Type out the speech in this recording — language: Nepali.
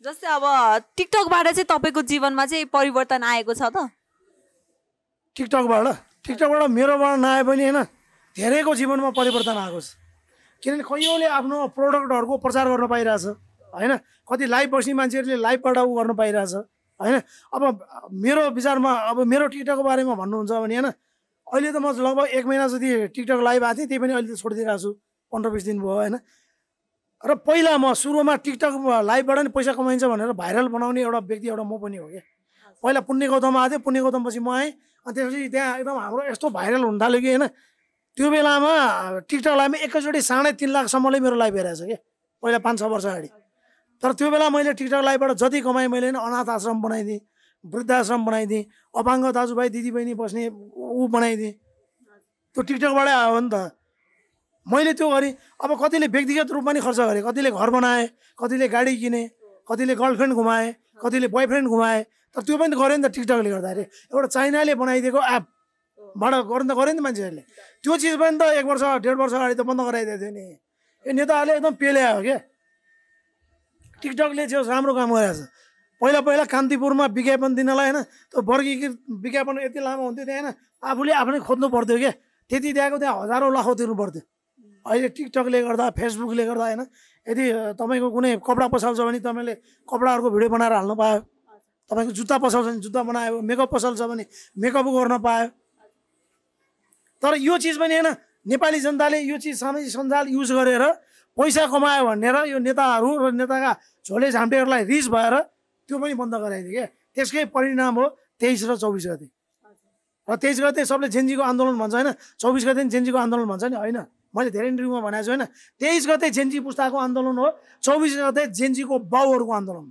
जस्तै अब टिकटकबाट चाहिँ तपाईँको जीवनमा चाहिँ परिवर्तन आएको छ त? टिकटकबाट मेरोबाट नआए पनि होइन धेरैको जीवनमा परिवर्तन आएको छ। किनभने कैयौँले आफ्नो प्रोडक्टहरूको प्रचार गर्न पाइरहेछ होइन, कति लाइभ बस्ने मान्छेहरूले लाइभबाट उ गर्न पाइरहेछ होइन। अब मेरो विचारमा अब मेरो टिकटकको बारेमा भन्नुहुन्छ भने होइन, अहिले त म लगभग 1 महिना जति टिकटक लाइभ आएको थिएँ, त्यही पनि अहिले त छोडिदिइरहेको छु, 15-20 दिन भयो होइन। र पहिला म सुरुमा टिकटक लाइभबाट नि पैसा कमाइन्छ भनेर भाइरल बनाउने एउटा व्यक्ति म पनि हो क्या। पहिला पुण्य गौतम आएको थियो, पुण्य गौतमपछि म आएँ, अनि त्यसपछि त्यहाँ एकदम हाम्रो यस्तो भाइरल हुन थाल्यो कि होइन, त्यो बेलामा टिकटक लाइभमा एकैचोटि 3.5 लाखसम्मले मेरो लाइभ हेरेको छ क्या, पहिला 5-6 वर्ष अगाडि। तर त्यो बेला मैले टिकटक लाइभबाट जति कमाएँ मैले होइन, अनाथ आश्रम बनाइदिएँ, वृद्धाश्रम बनाइदिएँ, अपाङ्ग दाजुभाइ दिदीबहिनी बस्ने ऊ बनाइदिएँ, त्यो टिकटकबाटै आयो हो नि त। मैले त्यो गरेँ। अब कतिले व्यक्तिगत रूपमा नि खर्च गरेँ, कतिले घर बनाए, कतिले गाडी किने, कतिले गर्लफ्रेन्ड घुमाए, कतिले बोयफ्रेन्ड घुमाए। तर त्यो पनि त गऱ्यो नि त टिकटकले गर्दाखेरि। एउटा चाइनाले बनाइदिएको एपबाट गर्नु त गऱ्यो नि त मान्छेहरूले। त्यो चिज पनि त 1 वर्ष 1.5 वर्ष अगाडि त बन्द गराइदिएको थियो नि। यो नेताहरूले एकदम पेले आयो क्या। टिकटकले चाहिँ राम्रो काम गरेको छ। पहिला कान्तिपुरमा विज्ञापन दिनलाई होइन, त्यो वर्गीकृत विज्ञापन यति लामो हुन्थ्यो त्यहाँ होइन, आफूले आफ्नै खोज्नु पर्थ्यो क्या। त्यति दिएको त्यहाँ हजारौँ लाखौँ तिर्नु पर्थ्यो। अहिले टिकटकले गर्दा, फेसबुकले गर्दा होइन, यदि तपाईँको कुनै कपडा पसल छ भने तपाईँले कपडाहरूको भिडियो बनाएर हाल्नु पायो, तपाईँको जुत्ता पसल छ भने जुत्ता बनायो, मेकअप पसल छ भने मेकअप गर्न पायो। तर यो चिज पनि होइन, नेपाली जनताले यो चिज सामाजिक सञ्जाल युज गरेर पैसा कमायो भनेर यो नेताहरू र नेताका झोले झाम्टेहरूलाई रिच भएर त्यो पनि बन्द गराइदियो क्या। त्यसकै परिणाम हो 23 र 24 गते। र 23 गते सबले जेन्जीको आन्दोलन भन्छ होइन, 24 गते जेन्जीको आन्दोलन भन्छ नि, होइन। मैले धेरै इन्टरभ्यूमा भनेको छु होइन, 23 गते जेन्जी पुस्ताको आन्दोलन हो, 24 गते जेन्जीको बाउहरूको आन्दोलन।